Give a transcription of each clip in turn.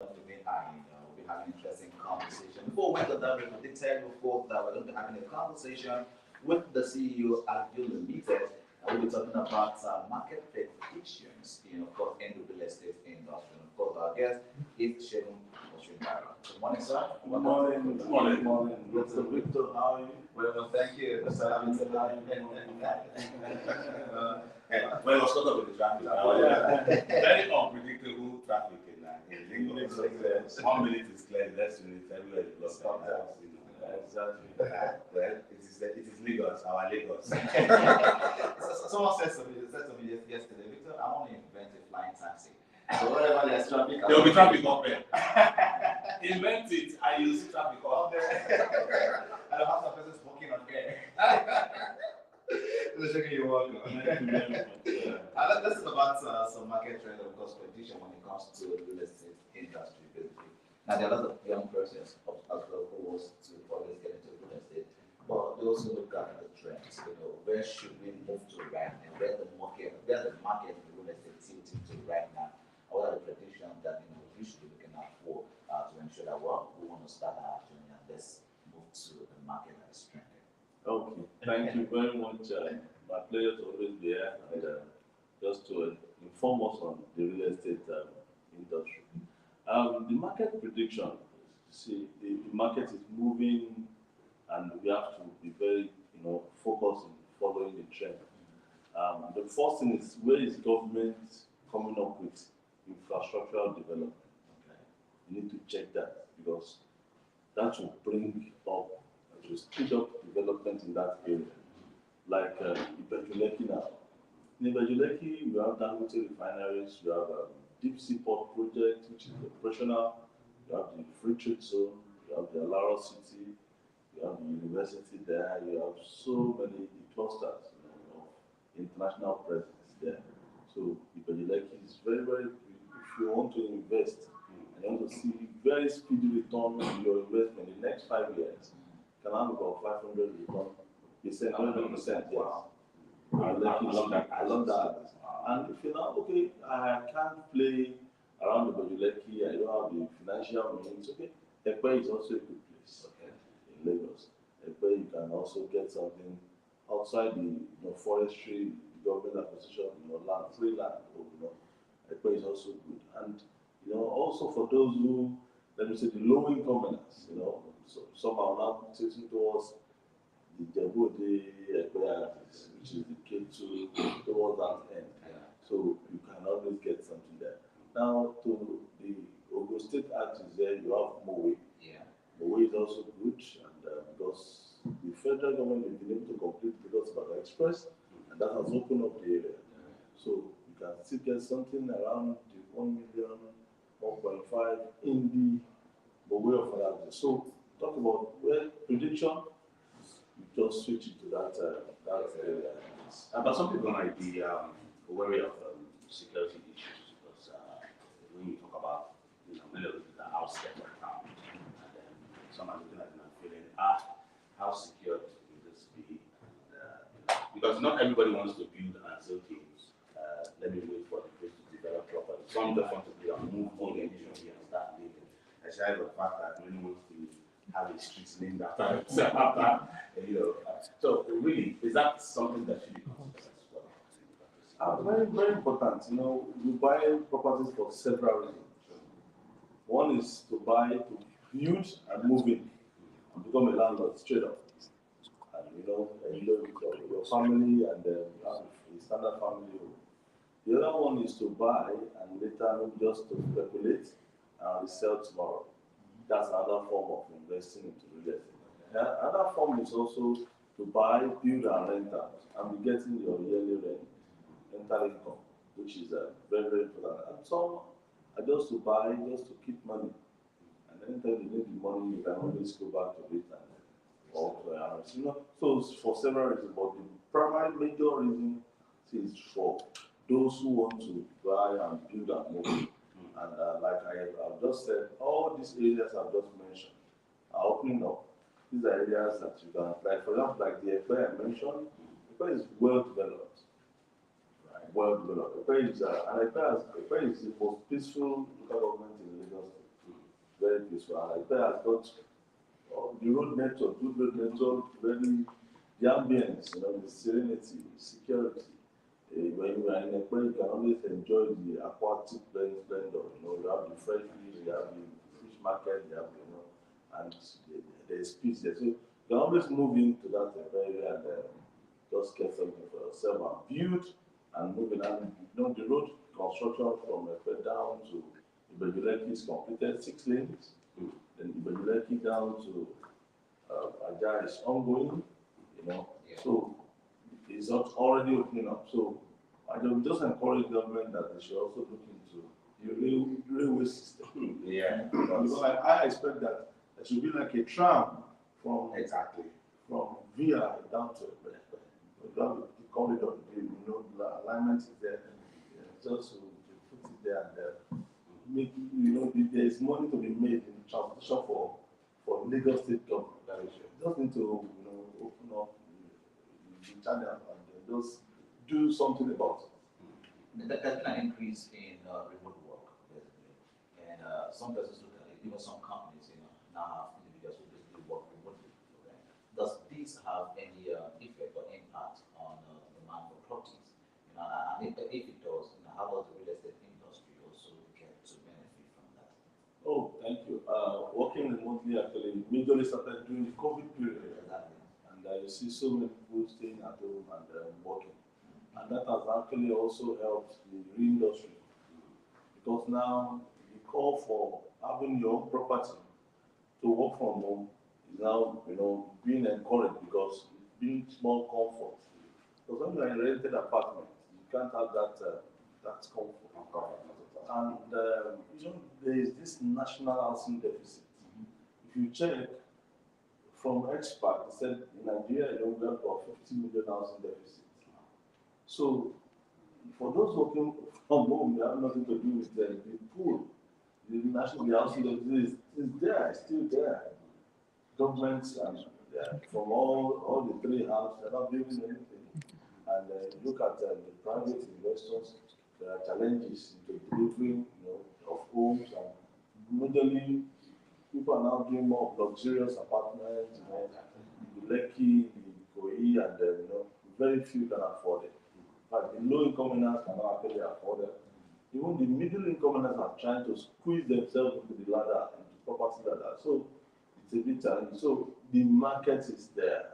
Remain high. We'll be having an interesting conversation. Before we went on that, we did tell you before that we're going to be having a conversation with the CEO at Agile Limited. We'll be talking about market predictions, of course, in the real estate industry. And of course, our guest is Shegun Oshindara. Good morning, sir. Good morning. Good morning. Good morning. Mr. Victor, how are you? Well, thank you. Mr. Hamilton, how are you? Well, let's start off with the traffic. Very unpredictable traffic in Lagos. 1 minute is clear, the next minute everywhere is blocked out. Exactly. Well, it is Lagos, our Lagos. Someone said to me yesterday, Victor, I want to invent a flying taxi. So wherever there's traffic, there will be traffic up there. Invent it, and you'll see traffic up there. I don't have some persons working on air. Let's check your work. This is about some market trend of course prediction when it comes to the real estate industry, basically. Now there are a lot of young persons as well who wants to always get into real estate, but they also look at the trends. Where should we move to right now? Where the market in the real estate tilting to right now? What are the predictions that we should be looking out for to ensure that we want to start our journey and let's move to the market that is trending? Okay, thank you very much. My pleasure to always be here and just to inform us on the real estate industry. The market prediction, see, the market is moving and we have to be very, focused in following the trend. The first thing is, where is government coming up with infrastructural development? Okay. You need to check that because that will bring up, to speed up development in that area. Like Ibejuleki now. In Ibejuleki, you have Dangote refineries, you have Deep Sea Port project, which is operational, you have the Free Trade Zone, you have the Alaro City, you have the university there, you have so many clusters of international presence there. So Ibejuleki is very, very, if you want to invest and you want to see very speedy return on your investment in the next 5 years, can have about 500 return, 100%, yes. I love that. And if you're not, okay, I can't play around the Bajuleki, I don't have the financial means, okay, Ekpe is also a good place, okay, in Lagos. Ekpe, you can also get something outside the forestry, the government acquisition, land, free land, Ekpe is also good. And, also for those who, let me say, the low income earners, so some are now tilting towards the Jebode Ekpe, which is the K2 towards that end. Yeah. So you can always get something there. Now to the Ogo State Act is there, you have Mowe. Yeah. Mowe is also good, and because the federal government has been able to complete the Lagos Ibadan Express, and that has opened up the area. Yeah. So you can still get something around the 1 million, 1.5 in the Mowe of that. So talk about prediction, you just switch into that area. But some people might be wary of security issues because when you talk about, many of the people are out scared right now, and then some are looking at it and feeling, how secure will this be? Because not everybody wants to build and say, okay, let me wait for the place to develop properly. Some just want to move on initially and start living. Aside the fact that many want to have a street named after themselves. So really, is that something that should be considered as well? Very, very important. You buy properties for several reasons. One is to buy, to build and move in and become a landlord straight up. And your family and you have a standard family home. The other one is to buy and later just to speculate and resell tomorrow. That's another form of investing into real estate. Another form is also to buy, build, and rent out, and be getting your yearly rental income, which is very, very important. And some are just to buy, just to keep money. And anytime you need the money, you can always go back to it and So for several reasons, but the primary major reason is for those who want to buy and build and move. And like I've just said, all these areas I've just mentioned are opening up. These are areas that you can, like for example, like the Ekpe I mentioned, Ekpe is well developed. Right? Well developed. Ekpe is the most peaceful local government in Lagos State. peaceful. And like that, has got the road network, good road network, very the ambience, the serenity, security. When you are in a place, you can always enjoy the aquatic splendor. You have the fresh fish, you have the fish market, you have and there's peace there. So you can always move into that area and just get something for yourself and build and moving. And the road construction from down to Ibejuleki is completed, 6 lanes. Then Ibejuleki down to Aja is ongoing, Yeah. So it's not already opening up. So I will just encourage government that they should also look into the railway system. Yeah. Because I expect that there should be like a tram from VI down to the corridor. The alignment is there. Just to put it there and make there is money to be made in transportation for Lagos State government. Just need to open up the channel and just do something about it. There's been an increase in remote work, basically, and some persons look at it. Even some companies, now have individuals who basically work remotely. Okay? Does this have any effect or impact on the demand for properties? And if it does, how does the real estate industry also get to benefit from that? Oh, thank you. Working remotely actually majorly started during the COVID period. Exactly. And you see so many people staying at home and working. And that has actually also helped the real industry. Because now the call for having your own property to work from home is now, being encouraged because it's being small comfort. Because when you're in a rented apartment, you can't have that comfort. And there is this national housing deficit. If you check from experts, they said in Nigeria, we have about 50 million housing deficit. So for those working from home, they have nothing to do with the pool. The national housing deficit is there, still there. Governments and from all the 3 hubs, they're not building anything. And look at the private investors. There are challenges into delivering, of homes, and majorly people are now doing more luxurious apartments, the Lekki, the Koi, and very few can afford it. But the low-income earners cannot actually afford it. Even the middle-income earners are trying to squeeze themselves into the ladder, into property ladder. So it's a bit challenging. So the market is there.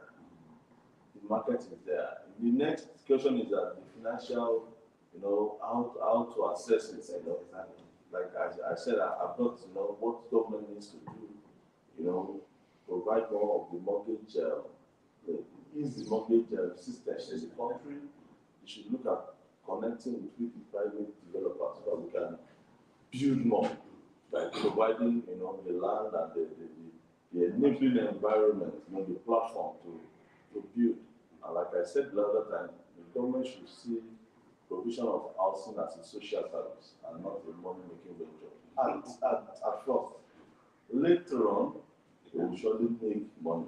The market is there. The next question is that the financial, how to assess it. Like I said, I've got what government needs to do. Provide more of the mortgage, ease the mortgage system in the country. We should look at connecting with the private developers so that we can build more by providing, the land and the enabling environment, the platform to build. And like I said the other time, the government should see provision of housing as a social service and not a money-making venture. At first, later on, they will surely make money.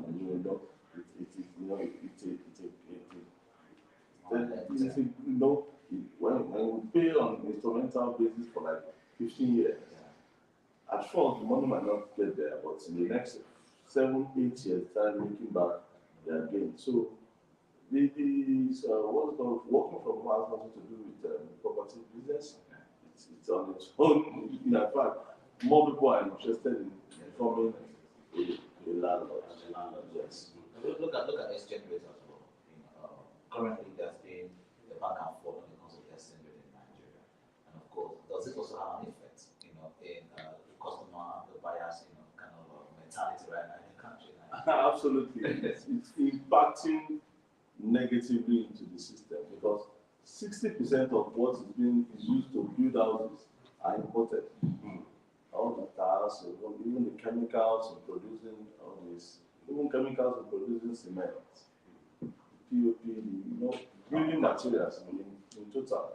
When we pay on instrumental basis for like 15 years, at first the money might not get there, but in the next 7, 8 years, start making back their gain. So what's called working from home has nothing to do with property business. It's on its own. In fact, more people are interested in becoming a landlord. Yes. Look at exchange rates as well. Currently, there's been the back and forth when it comes to the exchange rate in Nigeria, and of course, does it also have an effect, in the customer, the buyers, kind of mentality right now in the country? Absolutely, it's impacting negatively into the system because 60% of what is used to build houses are imported. All the tires, even the chemicals in producing all this, even chemicals in producing cement, POP, building materials in total,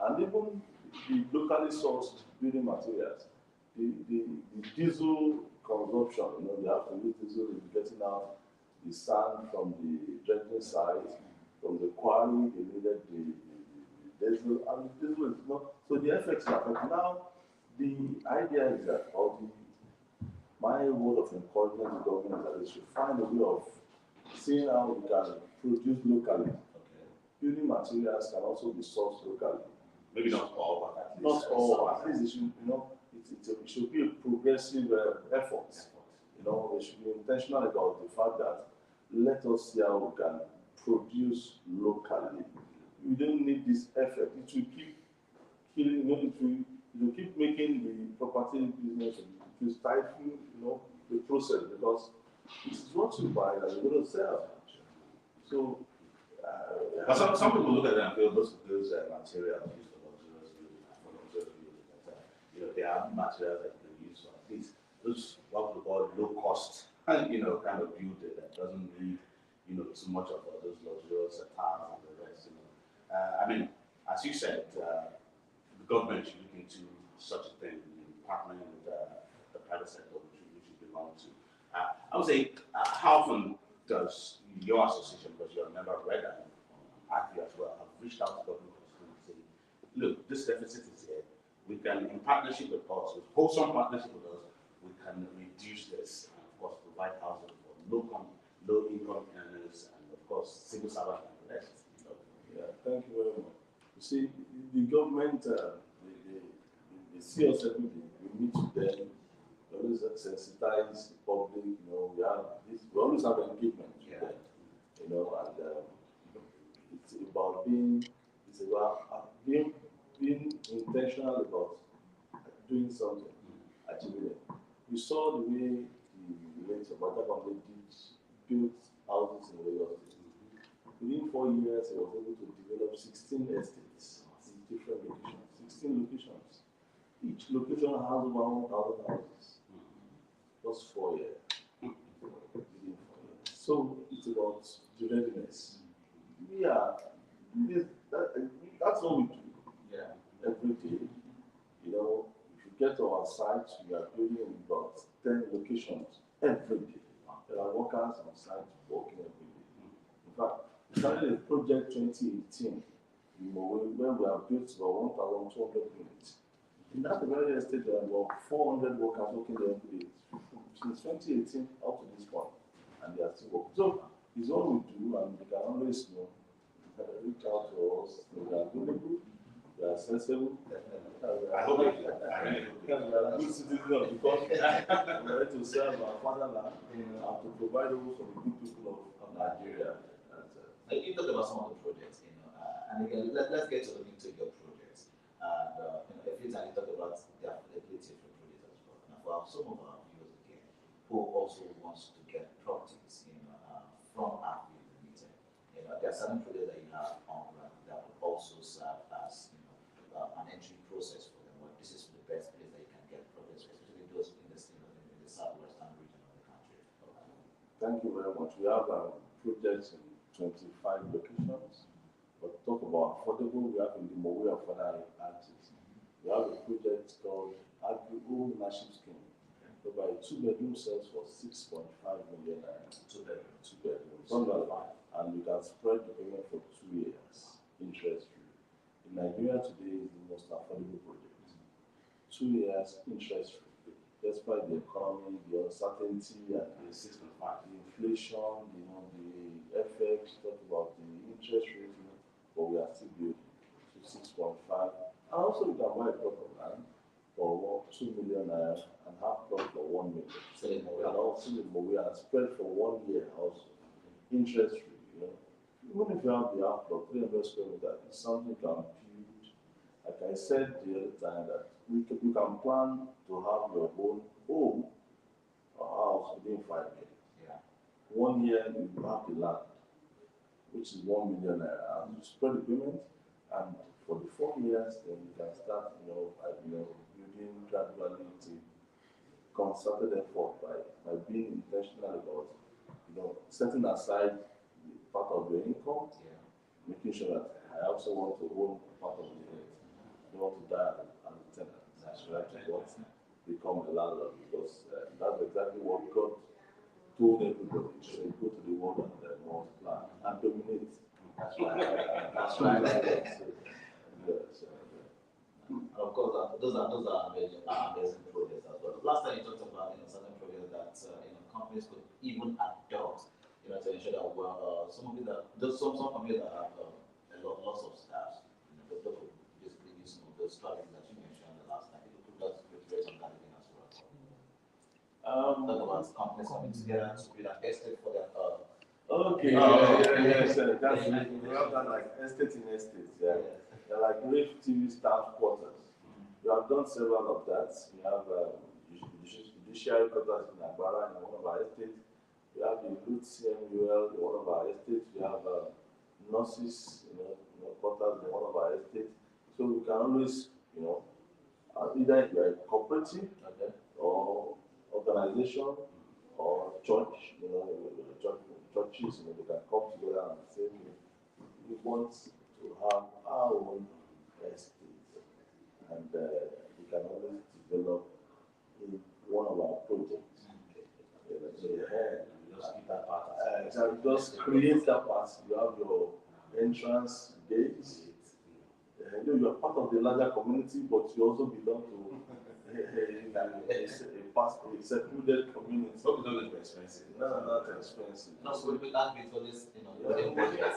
and even the locally sourced building materials, the diesel consumption, they have to use diesel in getting out the sand from the dredging site, from the quarry, they needed the diesel, and the diesel is not. So the effects are affected. Now, the idea is that, or word of encouragement to government that they should find a way of seeing how we can produce locally. Okay. Building materials can also be sourced locally. Maybe not all, but at least. Not all. At least it should, it should be a progressive effort. They should be intentional about the fact that let us see how we can produce locally. We don't need this effort. It will keep killing, it will keep making the property business, it will stifle, the process, because it is what you buy that you're going to sell. So, but some people look at it and feel those materials used for luxurious building, they are materials that you can use for at least those what we call low cost, and kind of build it that doesn't need, too much of those luxurious tiles and the rest. I mean, as you said, the government should look into such a thing, partnering with the private sector, which you belong to. I would say, how often does your association, because you're a member of Red and ACU as well, have reached out to government to say, look, this deficit is here. We can, in partnership with us, with wholesome partnership with us, we can reduce this and, of course, provide housing for low-income earners and, of course, civil servants and the rest. Yeah, thank you very much. You see, the government, they see us every day. We meet with them. We always sensitize the public. We always have engagement with them. And it's about being intentional about doing something, achieving it. We saw the way the late Obata built houses in Lagos. Within 4 years, he was able to develop 16 estates in different locations. 16 locations. Each location has over 1,000 houses. Just 4 years. Within 4 years. So it's about the readiness. That's what we do. Yeah. Every day. If you get to our site, we are building about 10 locations every day. There are workers on site working every day. In fact, we started a project 2018 where we have built about 1,200 units. In that very estate, there are about 400 workers working there every day. Since 2018 up to this point, and they are still working. So it's what we do, and they can always reach out to us. We are available, we are accessible. I hope they do. I really hope they do. We are good citizens because we are ready to serve our fatherland and to provide also for the good people of Nigeria. You talked about some of the projects, and again, let's get to looking into your projects. And a few times you talked about the availability of your projects as well. And for some of our viewers again, who also wants to get properties, from AFI Limited, there are certain projects that you have on ground that will also serve as, an entry process for them. Well, this is the best place that you can get projects, especially those in the southwestern region of the country. Thank you very much. We have projects in 25 locations. But talk about affordable, we have in the Mowe of other artists. We have a project called Agri Ownership Scheme, whereby a 2-bedroom sells for 6.5 million. 2 bedrooms. And you can spread the payment for 2 years, interest free. In Nigeria today is the most affordable project. 2 years, interest free. Despite the economy, the uncertainty, and the inflation, the FX, talk about the interest rate, but we are still building to 6.5. And also you can buy a plot of land for 2 million naira and half plot for 1 million. And also in Mowe and spread for 1 year also. Interest free, Even if you have the half plot, 300 square meters, it's something you can build. Like I said the other time that you can plan to have your own home or house within 5 years. 1 year you have the land, which is 1 million naira, and you spread the payment, and for the 4 years, then you can start, building gradually to concerted effort by being intentional about, setting aside part of your income, making sure that I also want to own part of the rent. I don't want to die as a tenant. That's right. I want to become a landlord, because that's exactly what God told everybody. So you go to the world and multiply and dominate. That's right. That's right. And of course, those are amazing projects as well. Last time you talked about certain projects that that companies could even adopt, to ensure that some of that some companies that have lots of staff, they could basically use the strategy that you mentioned the last time. You could just reiterate on that again as well. Talk about companies coming together to build an estate for their Okay, yes, that's we have that like estate in estates, yeah. They're like Rave TV staff quarters. We have done several of that. We have judiciary quarters in Agbara in one of our estates. We have the Root CMUL in one of our estates. We have nurses, quarters in one of our estates. So we can always, either if you're a cooperative or organization or church, churches, they can come together and say, we want to have our own estate, and we can always develop in one of our projects. Just keep that part. Just create that part. You have your entrance gates. You are part of the larger community, but you also belong to a secluded community. It's not going to be expensive. No, not expensive. No, so with that bit for this, budget.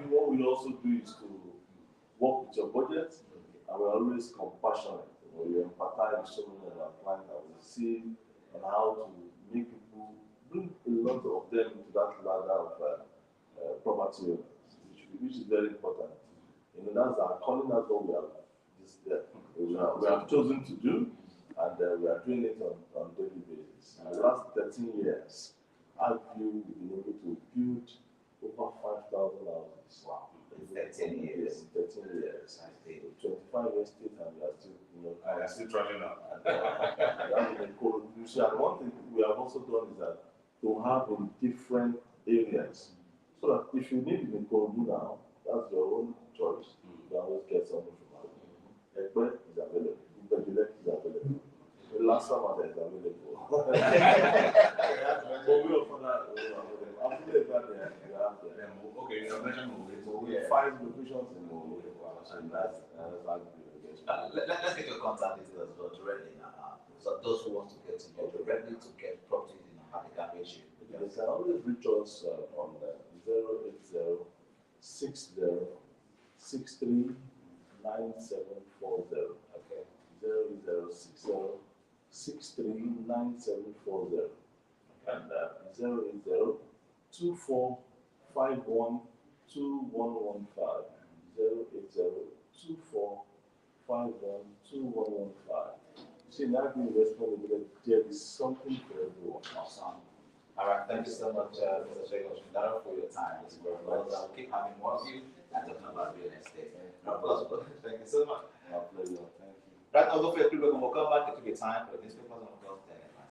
What we also do is to work with your budget, and we're always compassionate. We empathize with so many of our clients that we see on how to make people bring a lot of them into that ladder of property owners, which is very important. That's our calling. That's what we have chosen to do, and we are doing it on a daily basis. In the last 13 years, I feel we've been able to build over 5,000 houses. Wow. In 13 years. In 13 years. 25 years state, and we are still, I am still traveling now. And one thing we have also done is that to have in different areas, so that if you need in Korodu now, that's your own choice. You can always get something from us. Ekpe is available. Ibedile is available. The last summer is available. But we offer that. I'm feeling that they have there. Okay, you mentioned We have 5 locations in Mowe, and that's let's get your contact details as well directly now. So those who want to get to you directly to get properties in African ratio. They can always reach us on 080 60 63 9740. Okay. 0060 63 9740. And 080 24 51 2115. 080 24 51 2115. See, now we respond that there is something for everyone. Awesome. All right, thank you so much, Mr. Sheikh Shindaro, for your time. It's very much. I'll keep having more of you and talking about real estate. Thank you so much. My pleasure. Thank you. Right, I'll go for a quick break and we'll come back. It will be time for the newspapers.